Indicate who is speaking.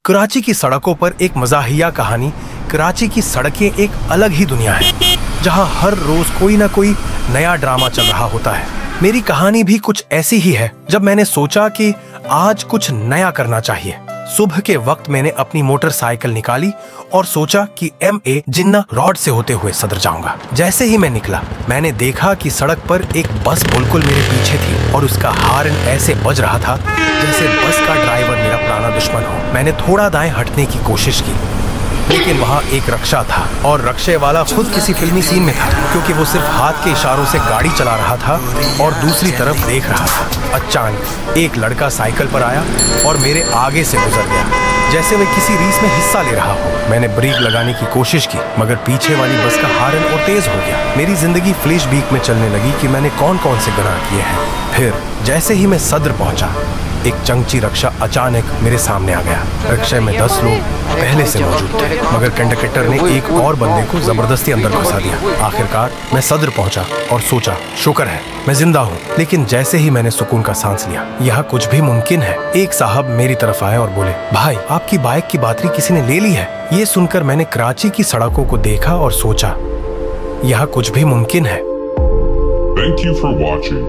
Speaker 1: कराची की सड़कों पर एक मज़ाहिया कहानी। कराची की सड़कें एक अलग ही दुनिया है, जहां हर रोज कोई ना कोई नया ड्रामा चल रहा होता है। मेरी कहानी भी कुछ ऐसी ही है। जब मैंने सोचा कि आज कुछ नया करना चाहिए, सुबह के वक्त मैंने अपनी मोटरसाइकिल निकाली और सोचा कि MA जिन्ना रोड से होते हुए सदर जाऊंगा। जैसे ही मैं निकला, मैंने देखा कि सड़क पर एक बस बिल्कुल मेरे पीछे थी और उसका हॉर्न ऐसे बज रहा था जैसे बस का ड्राइवर मेरा पुराना दुश्मन हो। मैंने थोड़ा दाएं हटने की कोशिश की, लेकिन वहाँ एक रक्षा था और रक्षे वाला खुद किसी फिल्मी सीन में था, क्योंकि वो सिर्फ हाथ के इशारों से गाड़ी चला रहा था और दूसरी तरफ देख रहा था। अचानक एक लड़का साइकिल पर आया और मेरे आगे से गुजर गया, जैसे वह किसी रेस में हिस्सा ले रहा हो। मैंने ब्रेक लगाने की कोशिश की, मगर पीछे वाली बस का हॉर्न और तेज हो गया। मेरी जिंदगी फ्लैशबैक में चलने लगी कि मैंने कौन कौन से गुनाह किए हैं। फिर जैसे ही मैं सदर पहुंचा, एक चंगची रक्षा अचानक मेरे सामने आ गया। रक्षा में 10 लोग पहले से मौजूद थे, मगर कंडक्टर ने एक और बंदे को जबरदस्ती अंदर घुसा दिया। आखिरकार मैं सदर पहुंचा और सोचा, शुक्र है मैं जिंदा हूँ। लेकिन जैसे ही मैंने सुकून का सांस लिया, यहाँ कुछ भी मुमकिन है। एक साहब मेरी तरफ आए और बोले, भाई आपकी बाइक की बैटरी किसी ने ले ली है। ये सुनकर मैंने कराची की सड़कों को देखा और सोचा, यहाँ कुछ भी मुमकिन है।
Speaker 2: Thank you for watching.